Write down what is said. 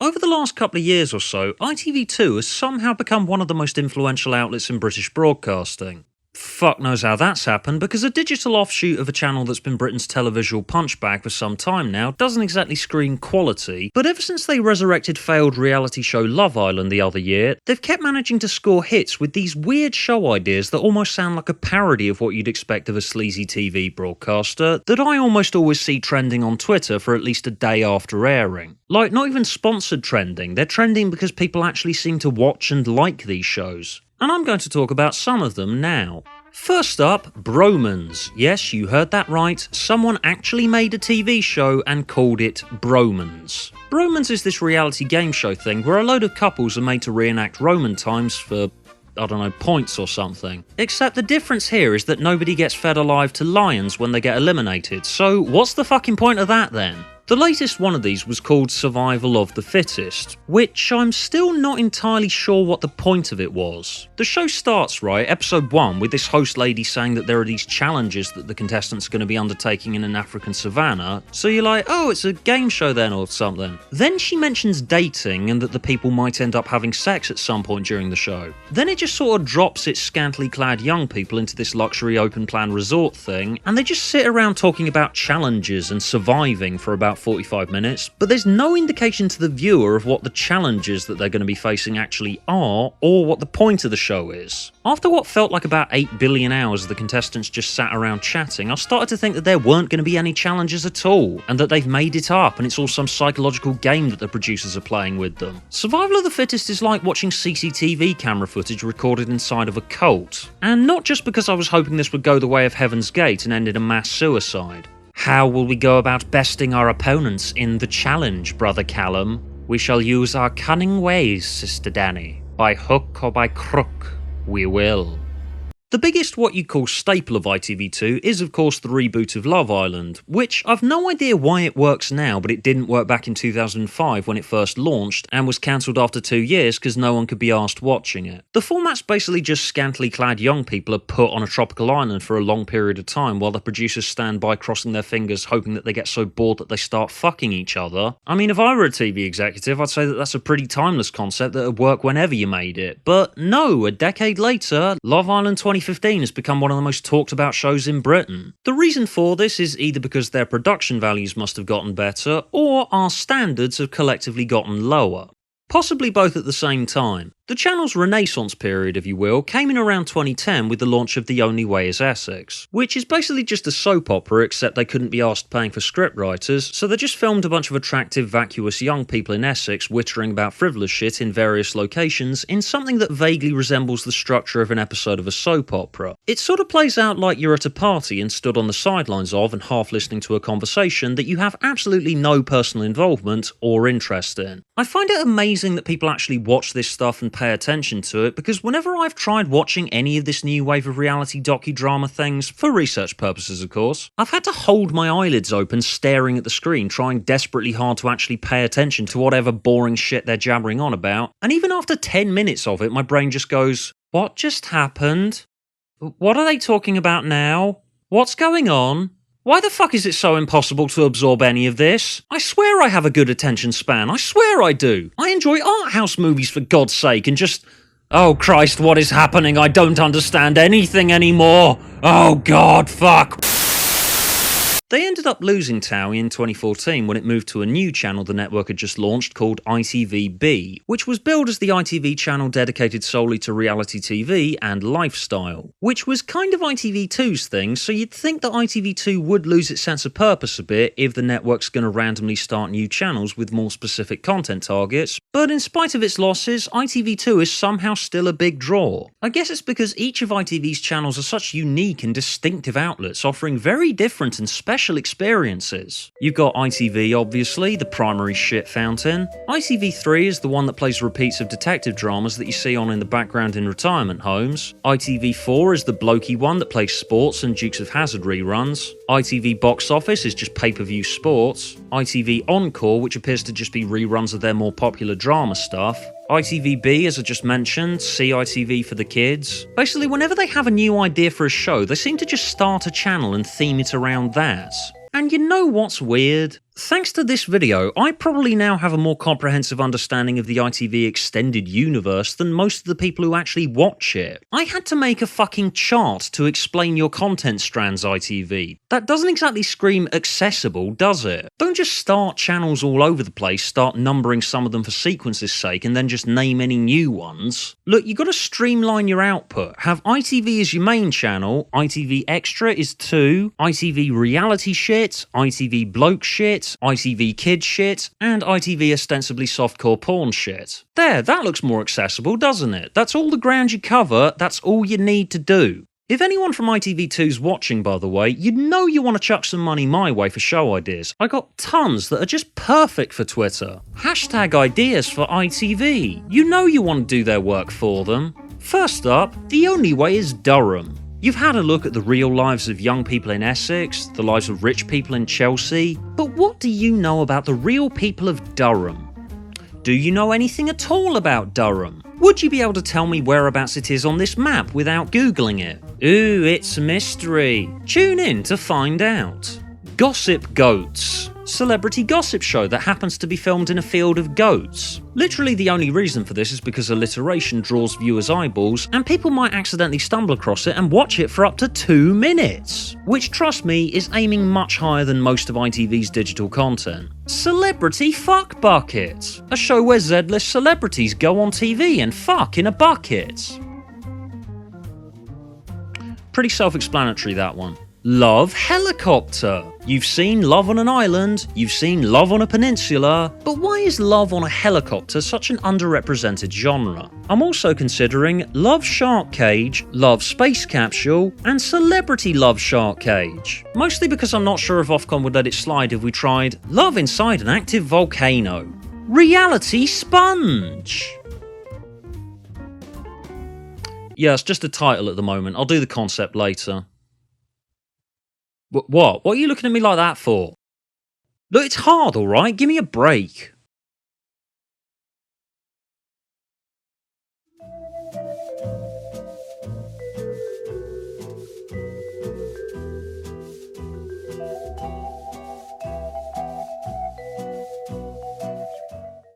Over the last couple of years or so, ITV2 has somehow become one of the most influential outlets in British broadcasting. Fuck knows how that's happened, because a digital offshoot of a channel that's been Britain's televisual punchbag for some time now doesn't exactly scream quality, but ever since they resurrected failed reality show Love Island the other year, they've kept managing to score hits with these weird show ideas that almost sound like a parody of what you'd expect of a sleazy TV broadcaster that I almost always see trending on Twitter for at least a day after airing. Like, not even sponsored trending, they're trending because people actually seem to watch and like these shows. And I'm going to talk about some of them now. First up, Bromans. Yes, you heard that right. Someone actually made a TV show and called it Bromans. Bromans is this reality game show thing where a load of couples are made to reenact Roman times for, I don't know, points or something. Except the difference here is that nobody gets fed alive to lions when they get eliminated, so what's the fucking point of that then? The latest one of these was called Survival of the Fittest, which I'm still not entirely sure what the point of it was. The show starts, right, episode 1, with this host lady saying that there are these challenges that the contestants are going to be undertaking in an African savannah, so you're like, oh, it's a game show then or something. Then she mentions dating and that the people might end up having sex at some point during the show. Then it just sort of drops its scantily clad young people into this luxury open plan resort thing, and they just sit around talking about challenges and surviving for about 45 minutes, but there's no indication to the viewer of what the challenges that they're going to be facing actually are, or what the point of the show is. After what felt like about 8 billion hours the contestants just sat around chatting, I started to think that there weren't going to be any challenges at all, and that they've made it up and it's all some psychological game that the producers are playing with them. Survival of the Fittest is like watching CCTV camera footage recorded inside of a cult, and not just because I was hoping this would go the way of Heaven's Gate and end in a mass suicide. How will we go about besting our opponents in the challenge, Brother Callum? We shall use our cunning ways, Sister Danny. By hook or by crook, we will. The biggest what you call staple of ITV2 is of course the reboot of Love Island, which I've no idea why it works now, but it didn't work back in 2005 when it first launched and was cancelled after 2 years because no one could be asked watching it. The format's basically just scantily clad young people are put on a tropical island for a long period of time while the producers stand by crossing their fingers hoping that they get so bored that they start fucking each other. I mean, if I were a TV executive, I'd say that that's a pretty timeless concept that would work whenever you made it. But no, a decade later, Love Island 2015 has become one of the most talked about shows in Britain. The reason for this is either because their production values must have gotten better, or our standards have collectively gotten lower. Possibly both at the same time. The channel's renaissance period, if you will, came in around 2010 with the launch of The Only Way is Essex, which is basically just a soap opera except they couldn't be asked paying for scriptwriters, so they just filmed a bunch of attractive, vacuous young people in Essex whittering about frivolous shit in various locations in something that vaguely resembles the structure of an episode of a soap opera. It sort of plays out like you're at a party and stood on the sidelines of and half listening to a conversation that you have absolutely no personal involvement or interest in. I find it amazing that people actually watch this stuff and pay attention to it, because whenever I've tried watching any of this new wave of reality docudrama things, for research purposes of course, I've had to hold my eyelids open staring at the screen, trying desperately hard to actually pay attention to whatever boring shit they're jabbering on about, and even after 10 minutes of it my brain just goes, what just happened? What are they talking about now? What's going on? Why the fuck is it so impossible to absorb any of this? I swear I have a good attention span, I swear I do. I enjoy art house movies for God's sake and just... Oh Christ, what is happening? I don't understand anything anymore. Oh God, fuck. They ended up losing Towie in 2014 when it moved to a new channel the network had just launched called ITV2, which was billed as the ITV channel dedicated solely to reality TV and lifestyle, which was kind of ITV2's thing, so you'd think that ITV2 would lose its sense of purpose a bit if the network's going to randomly start new channels with more specific content targets, but in spite of its losses, ITV2 is somehow still a big draw. I guess it's because each of ITV's channels are such unique and distinctive outlets offering very different and special experiences. You've got ITV obviously, the primary shit fountain. ITV3 is the one that plays repeats of detective dramas that you see on in the background in retirement homes. ITV4 is the blokey one that plays sports and Dukes of Hazzard reruns. ITV Box Office is just pay-per-view sports. ITV Encore, which appears to just be reruns of their more popular drama stuff. ITVB, as I just mentioned, CITV for the kids. Basically, whenever they have a new idea for a show, they seem to just start a channel and theme it around that. And you know what's weird? Thanks to this video, I probably now have a more comprehensive understanding of the ITV extended universe than most of the people who actually watch it. I had to make a fucking chart to explain your content strands, ITV. That doesn't exactly scream accessible, does it? Don't just start channels all over the place, start numbering some of them for sequence's sake, and then just name any new ones. Look, you gotta streamline your output. Have ITV as your main channel, ITV Extra is 2, ITV Reality Shit, ITV Bloke Shit, ITV Kids Shit, and ITV ostensibly softcore porn shit. There, that looks more accessible, doesn't it? That's all the ground you cover, that's all you need to do. If anyone from ITV2's watching, by the way, you'd know you want to chuck some money my way for show ideas. I got tons that are just perfect for Twitter. Hashtag ideas for ITV. You know you want to do their work for them. First up, the only way is Durham. You've had a look at the real lives of young people in Essex, the lives of rich people in Chelsea, but what do you know about the real people of Durham? Do you know anything at all about Durham? Would you be able to tell me whereabouts it is on this map without Googling it? Ooh, it's a mystery. Tune in to find out. Gossip Goats. Celebrity gossip show that happens to be filmed in a field of goats. Literally the only reason for this is because alliteration draws viewers' eyeballs and people might accidentally stumble across it and watch it for up to 2 minutes. Which, trust me, is aiming much higher than most of ITV's digital content. Celebrity Fuck Bucket. A show where Z-list celebrities go on TV and fuck in a bucket. Pretty self-explanatory, that one. Love Helicopter. You've seen Love on an Island, you've seen Love on a Peninsula, but why is Love on a Helicopter such an underrepresented genre? I'm also considering Love Shark Cage, Love Space Capsule, and Celebrity Love Shark Cage. Mostly because I'm not sure if Ofcom would let it slide if we tried Love Inside an Active Volcano. Reality Sponge. Yeah, it's just a title at the moment, I'll do the concept later. What? What are you looking at me like that for? Look, it's hard, alright? Give me a break.